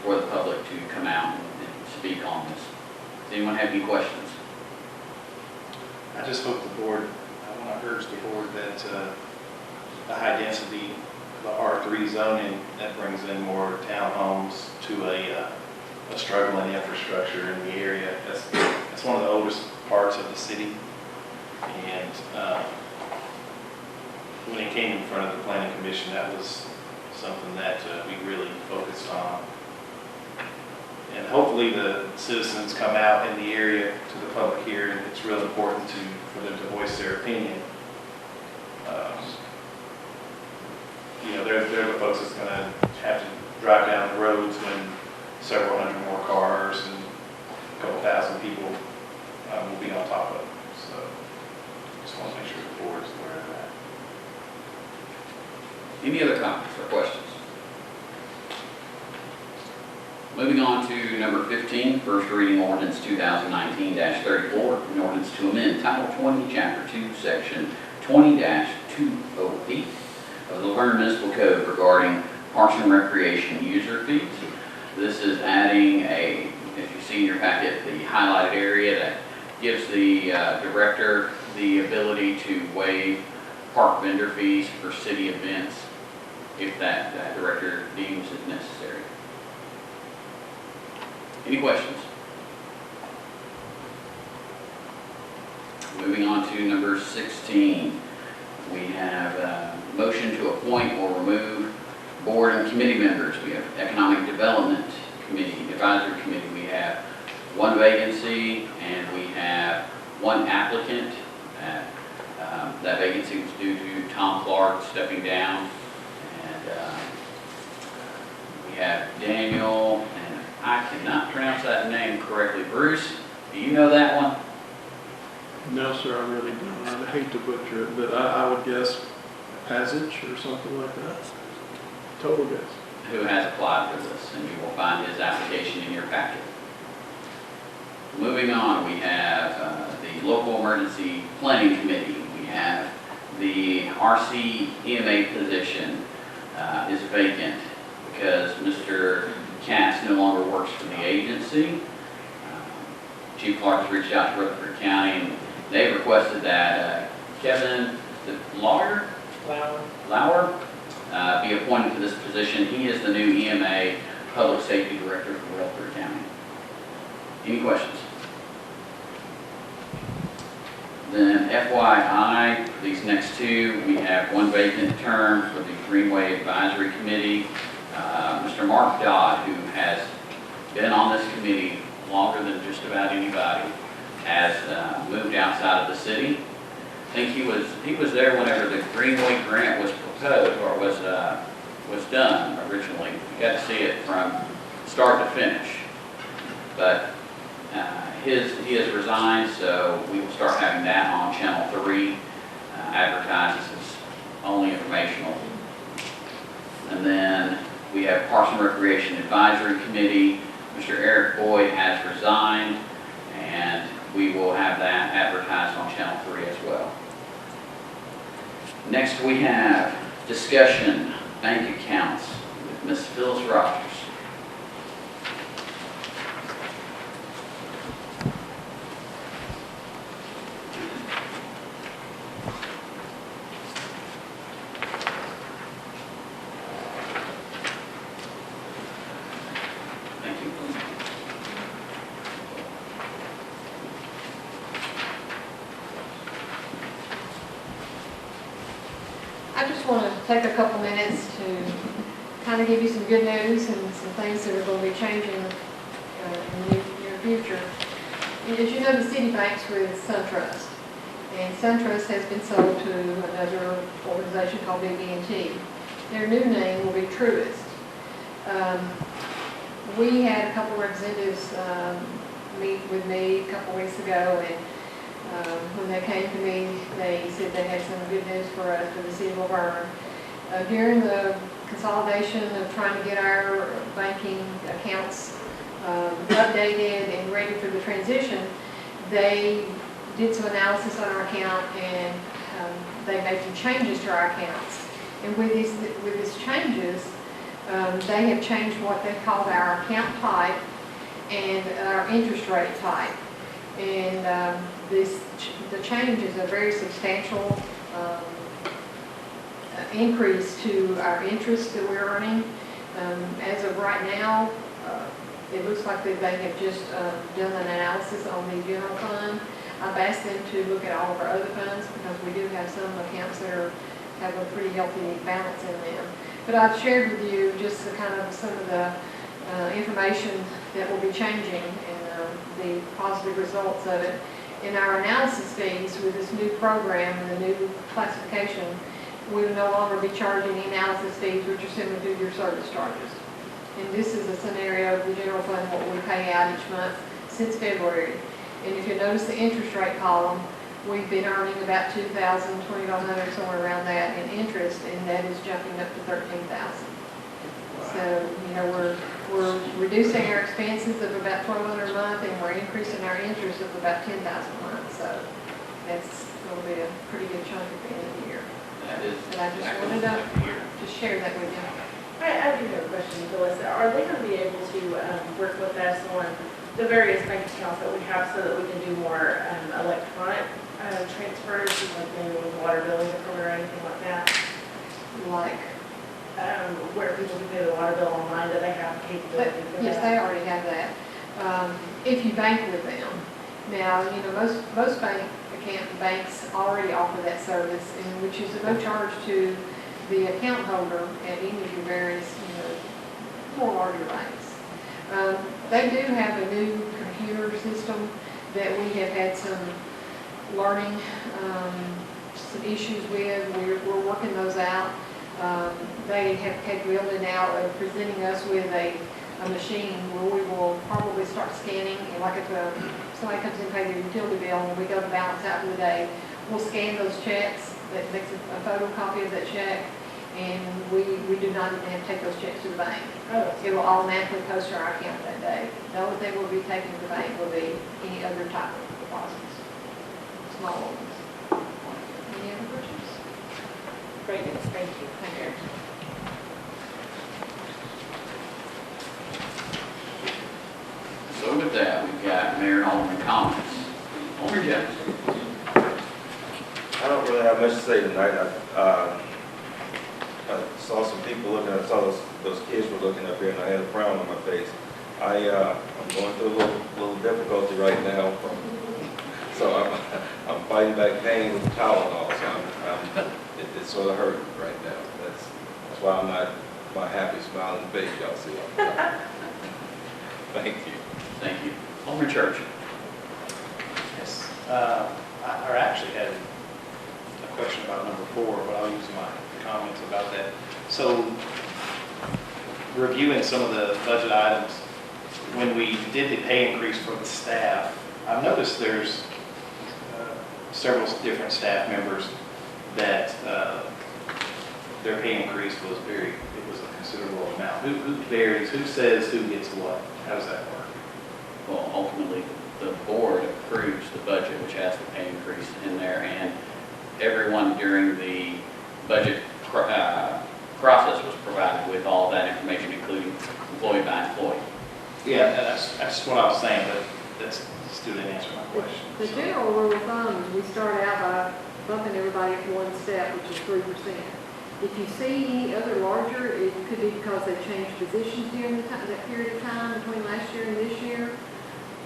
for the public to come out and speak on this. Does anyone have any questions? I just hope the board, I want to urge the board that the high density, the R3 zoning, that brings in more townhomes to a struggling infrastructure in the area. That's one of the oldest parts of the city. And when it came in front of the Planning Commission, that was something that we really focused on. And hopefully the citizens come out in the area to the public hearing. It's real important for them to voice their opinion. They're the folks that's going to have to drive down the roads when several hundred more cars and a couple thousand people will be on top of them. So just want to make sure the board is aware of that. Any other comments or questions? Moving on to number 15, first reading ordinance 2019-34, an ordinance to amend Title 20, Chapter 2, Section 20-208 of the Vergne Municipal Code regarding Parks and Recreation user fees. This is adding a, as you see in your packet, the highlighted area that gives the director the ability to waive park vendor fees for city events if that director deems it necessary. Any questions? Moving on to number 16. We have a motion to appoint or remove board and committee members. We have Economic Development Committee, Advisory Committee. We have one vacancy and we have one applicant. That vacancy was due to Tom Clark stepping down. And we have Daniel, and I cannot pronounce that name correctly. Bruce, do you know that one? No, sir, I really don't. I hate to butcher it, but I would guess Passage or something like that. Total guess. Who has applied for this, and you will find his application in your packet. Moving on, we have the Local Emergency Planning Committee. We have the RC EMA position is vacant because Mr. Katz no longer works for the agency. Chief Clark has reached out to Rutherford County, and they requested that Kevin Lauer be appointed to this position. He is the new EMA Public Safety Director for Rutherford County. Any questions? Then FYI, for these next two, we have one vacant term for the Greenway Advisory Committee. Mr. Mark Dodd, who has been on this committee longer than just about anybody, has moved outside of the city. I think he was there whenever the Greenway grant was proposed or was done originally. You got to see it from start to finish. But he has resigned, so we will start having that on Channel 3. Advertised as only informational. And then we have Parks and Recreation Advisory Committee. Mr. Eric Boyd has resigned, and we will have that advertised on Channel 3 as well. Next we have discussion bank accounts with Ms. Phyllis Rogers. Thank you. I just want to take a couple minutes to kind of give you some good news and some things that are going to be changing in the near future. And as you know, the city banks with SunTrust, and SunTrust has been sold to another organization called BB&T. Their new name will be Truist. We had a couple representatives meet with me a couple weeks ago, and when they came to me, they said they had some good news for us for the city of Laverne. During the consolidation of trying to get our banking accounts updated and ready for the transition, they did some analysis on our account, and they made some changes to our accounts. And with these changes, they have changed what they called our account type and our interest rate type. And the change is a very substantial increase to our interest that we're earning. As of right now, it looks like that they have just done an analysis on the general fund. I've asked them to look at all of our other funds because we do have some accounts that have a pretty healthy balance in them. But I've shared with you just some of the information that will be changing and the positive results of it. In our analysis fees with this new program and the new classification, we will no longer be charging the analysis fees, which are similar to your service charges. And this is a scenario of the general fund, what we pay out each month since February. And if you notice the interest rate column, we've been earning about $2,000, $2,500, somewhere around that in interest, and that is jumping up to $13,000. So, we're reducing our expenses of about $1,200 a month, and we're increasing our interest of about $10,000 a month. So that's going to be a pretty good chunk at the end but I just wanted to share that with you. I do have a question, Melissa. Are they going to be able to work with us on the various bank accounts that we have so that we can do more electronic transfers, like maybe with water billing or anything like that? Like, Where people can pay the water bill online, do they have capability for that? yes, they already have that. If you bank with them. Now, you know, most banks already offer that service, and which is no charge to the account holder at any of your various, you know, more larger banks. They do have a new computer system that we have had some learning, some issues with. We're working those out. They have capability now of presenting us with a machine where we will probably start scanning, and like if somebody comes in and pays their utility bill and we go to balance out for the day, we'll scan those checks, that makes a photocopy of that check, and we do not even have to take those checks to the bank. Oh. It will automatically post to our account that day. The only thing we'll be taking to the bank will be any other type of deposits, small ones. Any other questions? Great, thank you. Thank you. So with that, we've got Mayor and Alderman comments. Alderman Jones. I don't really have much to say tonight. I saw some people looking, I saw those kids were looking up here, and I had a frown on my face. I'm going through a little difficulty right now, so I'm fighting back pain with the Tylenol, so it's sort of hurting right now. That's why I'm not my happy smiling face y'all see. Thank you. Thank you. Alderman Church. Yes. I actually had a question about number 4, but I'll use my comments about that. So, reviewing some of the budget items, when we did the pay increase for the staff, I've noticed there's several different staff members that their pay increase was it was a considerable amount. Who varies, who says who gets what? How does that work? Well, ultimately, the board approves the budget, which has the pay increase in there, and everyone during the budget process was provided with all that information, including employee by employee. Yeah, that's what I was saying, but that still didn't answer my question. The general rule of thumb is we start out by bumping everybody at one step, which is 3%. If you see any other larger, it could be because they changed positions during that period of time between last year and this year.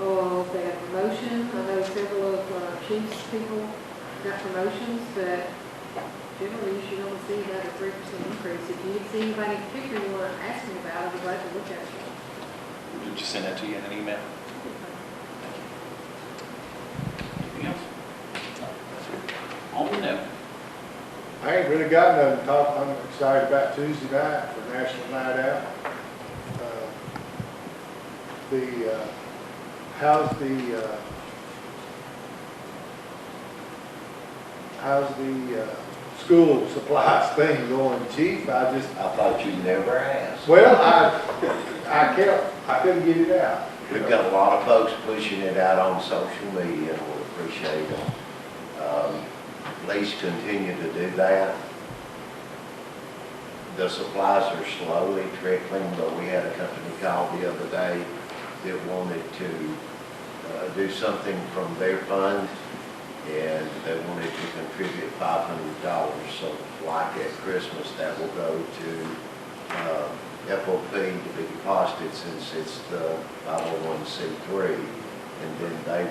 Or if they got a promotion. I know several of chiefs people got promotions, but generally you should only see about a 3% increase. If you see anybody in particular you want to ask me about, I'd be glad to look at it. We'll just send that to you in an email. Anything else? Alderman No. I ain't really got nothing to talk. I'm excited about Tuesday night for National Night Out. How's the school supplies thing going, Chief? I thought you'd never asked. Well, I couldn't get it out. We've got a lot of folks pushing it out on social media, and we appreciate them. Please continue to do that. The supplies are slowly trickling, but we had a company call the other day that wanted to do something from their fund, and they wanted to contribute $500. So like at Christmas, that will go to FOP to be deposited since it's the 501c3, and then they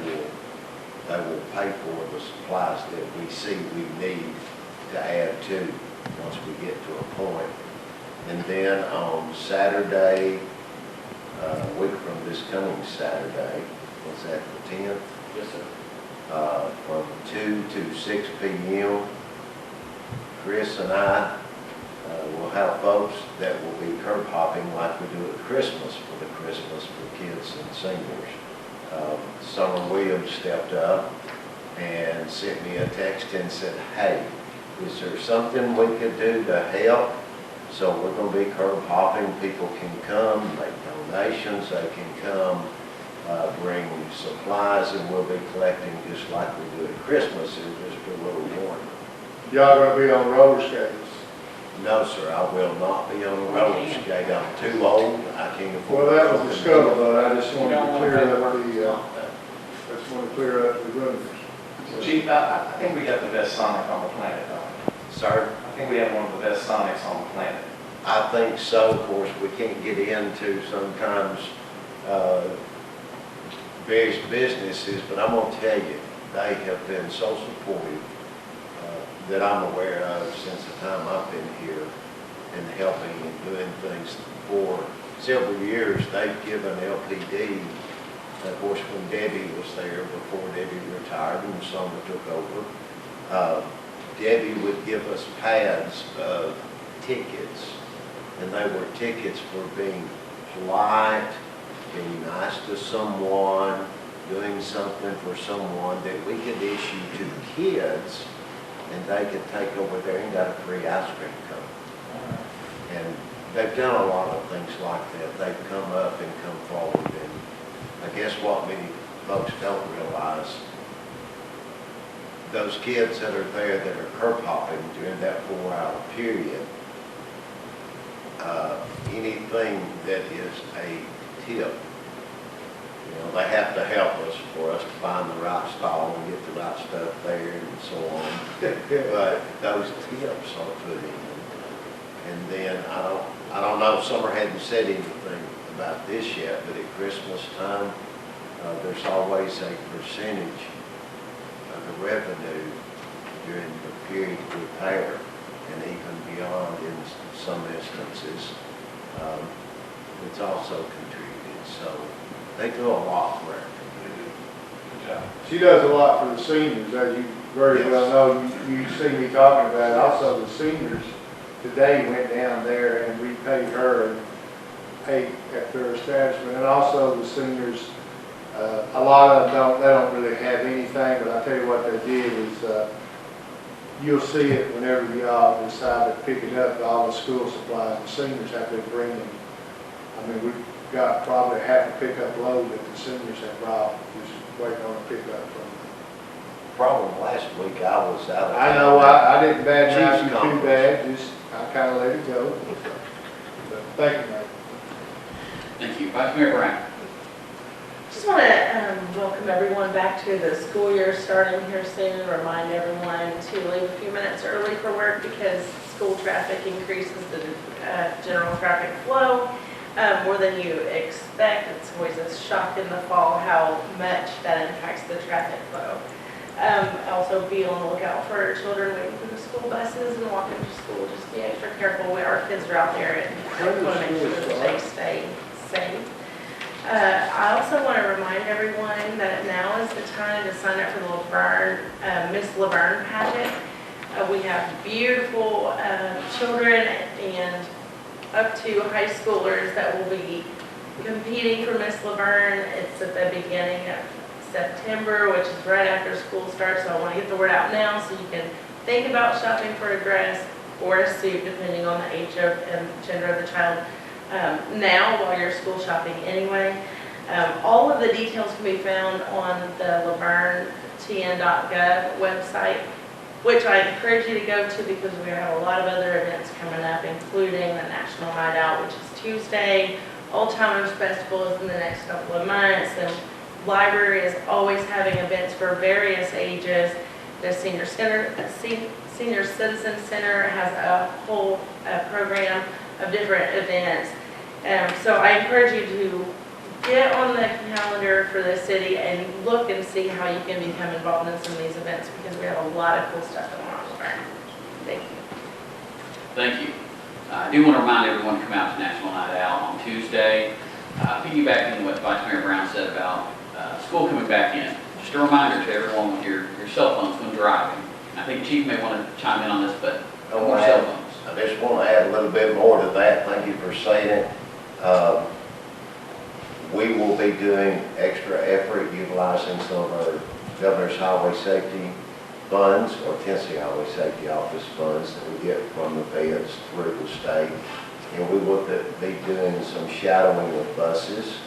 will pay for the supplies that we see we need to add to once we get to a point. And then on Saturday, a week from this coming Saturday, was that the 10th? Yes, sir. From 2 to 6 p.m., Chris and I will have folks that will be curb hopping like we do at Christmas for the Christmas for kids and seniors. Summer Williams stepped up and sent me a text and said, hey, is there something we could do to help? So we're going to be curb hopping. People can come, make donations. They can come, bring supplies, and we'll be collecting just like we do at Christmas. It's just a little warmer. Y'all gonna be on roller skates? No, sir, I will not be on a roller skate. I'm too old. I can't afford. Well, that was the scuttlebutt, I just You wanted don't to want to clear pay up workers' the, comp, though. I just want to clear up the runners. Chief, I think we got the best Sonic on the planet, though. Sir, I think we have one of the best Sonics on the planet. I think so. Of course, we can't get into sometimes various businesses, but I'm going to tell you, they have been so supportive that I'm aware of since the time I've been here and helping and doing things for several years. They've given LPD, of course, when Debbie was there, before Debbie retired and Summer took over, Debbie would give us pads of tickets, and they were tickets for being polite, being nice to someone, doing something for someone that we could issue to kids, and they could take over there and got a free ice cream cone. And they've done a lot of things like that. They've come up and come forward, and I guess what many folks don't realize, those kids that are there that are curb hopping during that 4-hour period, anything that is a tip, they have to help us for us to find the right stall and get the right stuff there and so on. But those tips are put in. And then I don't know, Summer hadn't said anything about this yet, but at Christmas time, there's always a percentage of the revenue during the period of repair, and even beyond in some instances, it's also contributed. So they do a lot for our community. Good job. She does a lot for the seniors, as you very well know. You see me talking about it. Also, the seniors today went down there and repaid her and ate at their establishment. And also the seniors, a lot of them don't really have anything, but I tell you what they did is, you'll see it whenever y'all decide to pick it up, all the school supplies. The seniors have been bringing, I mean, we've got probably half a pickup load that the seniors have brought, just waiting on a pickup from them. Problem last week, I was out of I know, I didn't badmouth you too bad, just, I kind of let it go. But thank you, Mayor. Thank you. Vice Mayor Brown. Just want to welcome everyone back to the school year starting here soon. Remind everyone to leave a few minutes early for work because school traffic increases the general traffic flow more than you expect. It's always a shock in the fall how much that impacts the traffic flow. Also be on the lookout for children waiting for the school buses and walking to school. Just be extra careful. Our kids are out there and want to make sure that they stay safe. I also want to remind everyone that now is the time to sign up for the Laverne, Miss Laverne pageant. We have beautiful children and up to high schoolers that will be competing for Miss Laverne. It's at the beginning of September, which is right after school starts, so I want to get the word out now so you can think about shopping for a dress or a suit, depending on the age of and gender of the child. Now, while you're school shopping anyway. All of the details can be found on the lavernetn.gov website, which I encourage you to go to because we have a lot of other events coming up, including the National Night Out, which is Tuesday. Old Timers Festival is in the next couple of months. The library is always having events for various ages. The Senior Citizen Center has a whole program of different events. So I encourage you to get on the calendar for the city and look and see how you can become involved in some of these events because we have a lot of cool stuff going on over there. Thank you. Thank you. I do want to remind everyone to come out to National Night Out on Tuesday. Piggybacking what Vice Mayor Brown said about school coming back in. Just a reminder to everyone with your cell phones when driving. I think Chief may want to chime in on this, but no more cell phones. I just want to add a little bit more to that. Thank you for saying it. We will be doing extra effort utilizing some of our Governor's Highway Safety funds or Tennessee Highway Safety Office funds that we get from the feds through the state. And we will be doing some shadowing of buses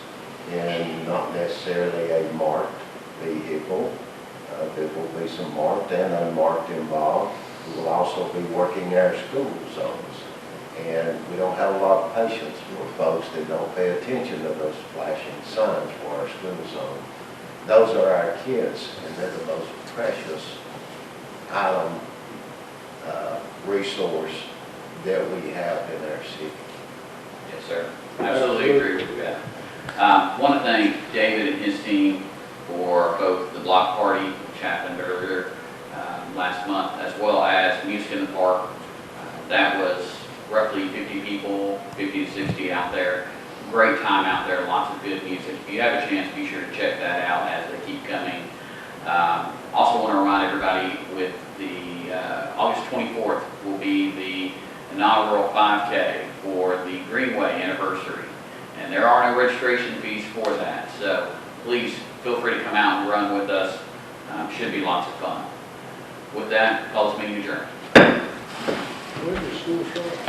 and not necessarily a marked vehicle. There will be some marked and unmarked involved. who will also be working our school zones. And we don't have a lot of patience for folks that don't pay attention to those flashing signs for our school zone. Those are our kids, and they're the most precious item, resource that we have in our city. Yes, sir. Absolutely agree with you, Ben. Want to thank David and his team for both the block party, which happened earlier last month, as well as Music in the Park. That was roughly 50 people, 50 to 60 out there. Great time out there, lots of good music. If you have a chance, be sure to check that out as they keep coming. Also want to remind everybody with the August 24th will be the inaugural 5K for the Greenway anniversary. And there are no registration fees for that. So please feel free to come out and run with us. Should be lots of fun. With that, call this meeting adjourned. When does school start?